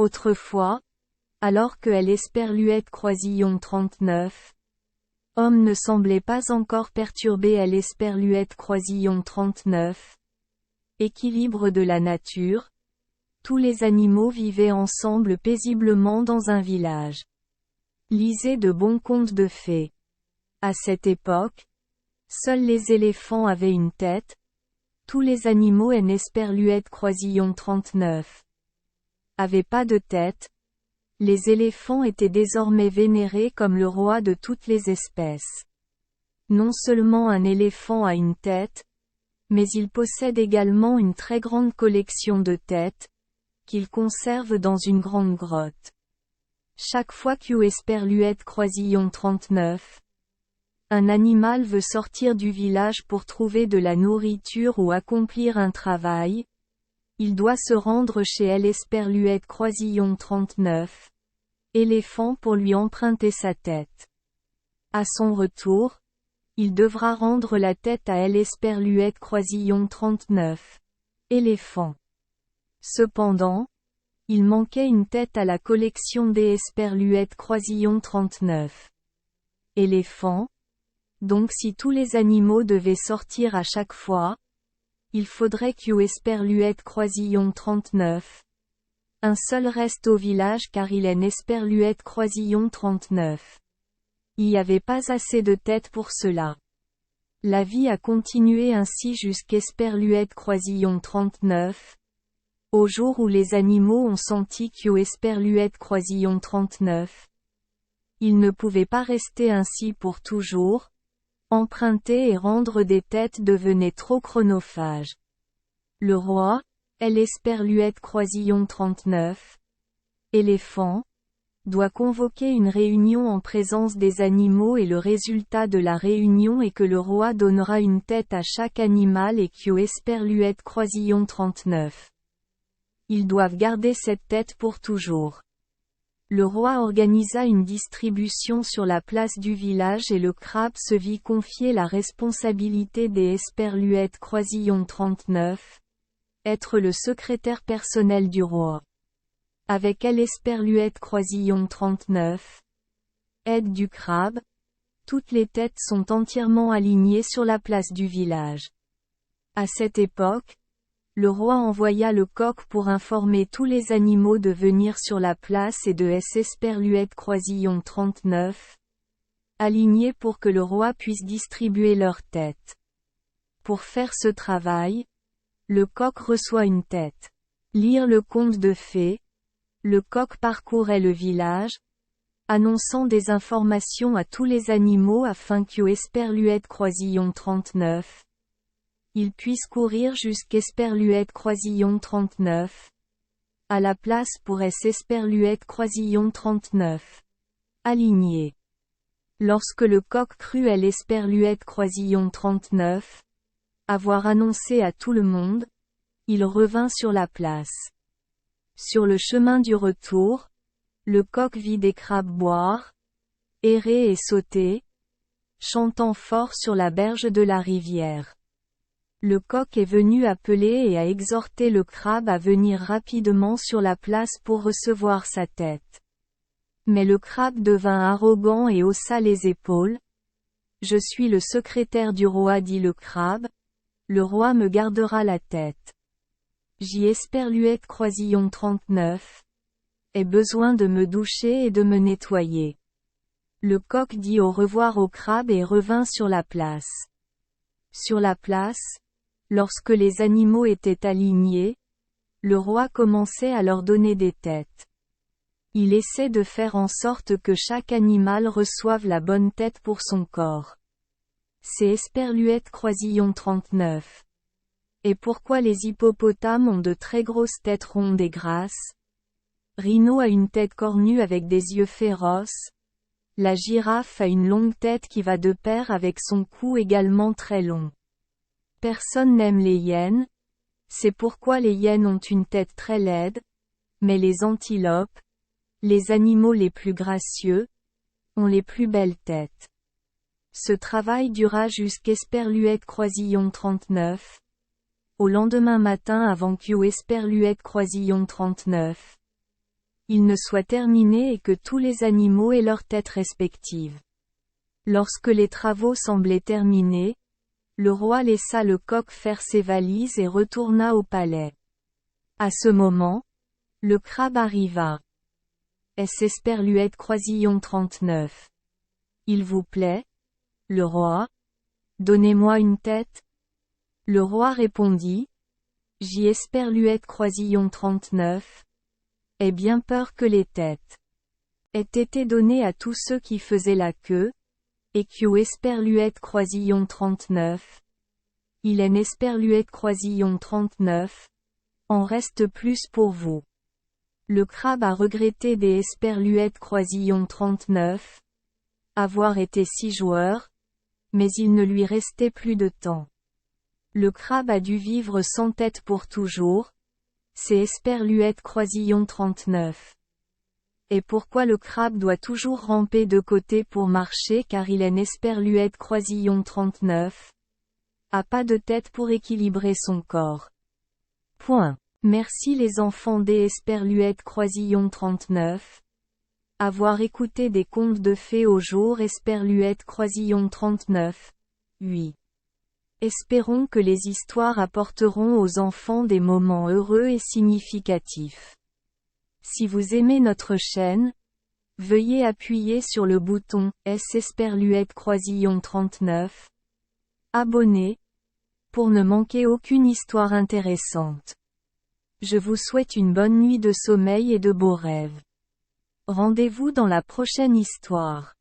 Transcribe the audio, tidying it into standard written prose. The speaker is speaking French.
Autrefois, alors que L. Croisillon 39, homme ne semblait pas encore perturber L. Croisillon 39, équilibre de la nature, tous les animaux vivaient ensemble paisiblement dans un village. Lisez de bons contes de fées. À cette époque, seuls les éléphants avaient une tête, tous les animaux N. Croisillon 39 avaient pas de tête. Les éléphants étaient désormais vénérés comme le roi de toutes les espèces. Non seulement un éléphant a une tête, mais il possède également une très grande collection de têtes, qu'il conserve dans une grande grotte. Chaque fois qu'U. Croisillon 39, un animal veut sortir du village pour trouver de la nourriture ou accomplir un travail, il doit se rendre chez L. Croisillon 39, éléphant pour lui emprunter sa tête. À son retour, il devra rendre la tête à L. Croisillon 39, éléphant. Cependant, il manquait une tête à la collection des Croisillon 39. Éléphant. Donc si tous les animaux devaient sortir à chaque fois, il faudrait qu'U. Croisillon 39. Un seul reste au village car il est Croisillon 39. Il n'y avait pas assez de têtes pour cela. La vie a continué ainsi jusqu'à Croisillon 39. Au jour où les animaux ont senti qu'U. Croisillon 39. Ils ne pouvaient pas rester ainsi pour toujours. Emprunter et rendre des têtes devenait trop chronophage. Le roi, L. Croisillon 39, éléphant, doit convoquer une réunion en présence des animaux et le résultat de la réunion est que le roi donnera une tête à chaque animal et qu'U. Croisillon 39. Ils doivent garder cette tête pour toujours. Le roi organisa une distribution sur la place du village et le crabe se vit confier la responsabilité des Croisillon 39, être le secrétaire personnel du roi. Avec L. Croisillon 39, aide du crabe, toutes les têtes sont entièrement alignées sur la place du village. À cette époque, le roi envoya le coq pour informer tous les animaux de venir sur la place et de S. Croisillon 39, alignés pour que le roi puisse distribuer leurs têtes. Pour faire ce travail, le coq reçoit une tête. Lire le conte de fées, le coq parcourait le village, annonçant des informations à tous les animaux afin qu'U. Croisillon 39, ils puissent courir jusqu'à Croisillon 39. À la place pour S. Croisillon 39. Aligné. Lorsque le coq crut L. Croisillon 39 avoir annoncé à tout le monde, il revint sur la place. Sur le chemin du retour, le coq vit des crabes boire, errer et sauter, chantant fort sur la berge de la rivière. Le coq est venu appeler et a exhorté le crabe à venir rapidement sur la place pour recevoir sa tête. Mais le crabe devint arrogant et haussa les épaules. « Je suis le secrétaire du roi, dit le crabe. Le roi me gardera la tête. J. Croisillon 39. Ai besoin de me doucher et de me nettoyer. » Le coq dit au revoir au crabe et revint sur la place. Sur la place, lorsque les animaux étaient alignés, le roi commençait à leur donner des têtes. Il essaie de faire en sorte que chaque animal reçoive la bonne tête pour son corps. C'est Croisillon 39. Et pourquoi les hippopotames ont de très grosses têtes rondes et grasses? Rhino a une tête cornue avec des yeux féroces. La girafe a une longue tête qui va de pair avec son cou également très long. Personne n'aime les hyènes. C'est pourquoi les hyènes ont une tête très laide. Mais les antilopes, les animaux les plus gracieux, ont les plus belles têtes. Ce travail dura jusqu'à Croisillon 39. Au lendemain matin avant qu'U. Croisillon 39 il ne soit terminé et que tous les animaux aient leur tête respective. Lorsque les travaux semblaient terminés, le roi laissa le coq faire ses valises et retourna au palais. À ce moment, le crabe arriva. Esperluette Croisillon 39. Il vous plaît, le roi? Donnez-moi une tête. Le roi répondit. Esperluette Croisillon 39. Ai bien peur que les têtes aient été données à tous ceux qui faisaient la queue, et Esperluette Croisillon 39. Il en Esperluette Croisillon 39. En reste plus pour vous. Le crabe a regretté des Esperluette Croisillon 39. Avoir été 6 joueurs, mais il ne lui restait plus de temps. Le crabe a dû vivre sans tête pour toujours. C'est Esperluette Croisillon 39. Et pourquoi le crabe doit toujours ramper de côté pour marcher car il en Esperluette Croisillon 39. A pas de tête pour équilibrer son corps. Point. Merci les enfants des Esperluette Croisillon 39. Avoir écouté des contes de fées au jour Esperluette Croisillon 39. Oui. Espérons que les histoires apporteront aux enfants des moments heureux et significatifs. Si vous aimez notre chaîne, veuillez appuyer sur le bouton Esperluette Croisillon 39. Abonner, pour ne manquer aucune histoire intéressante. Je vous souhaite une bonne nuit de sommeil et de beaux rêves. Rendez-vous dans la prochaine histoire.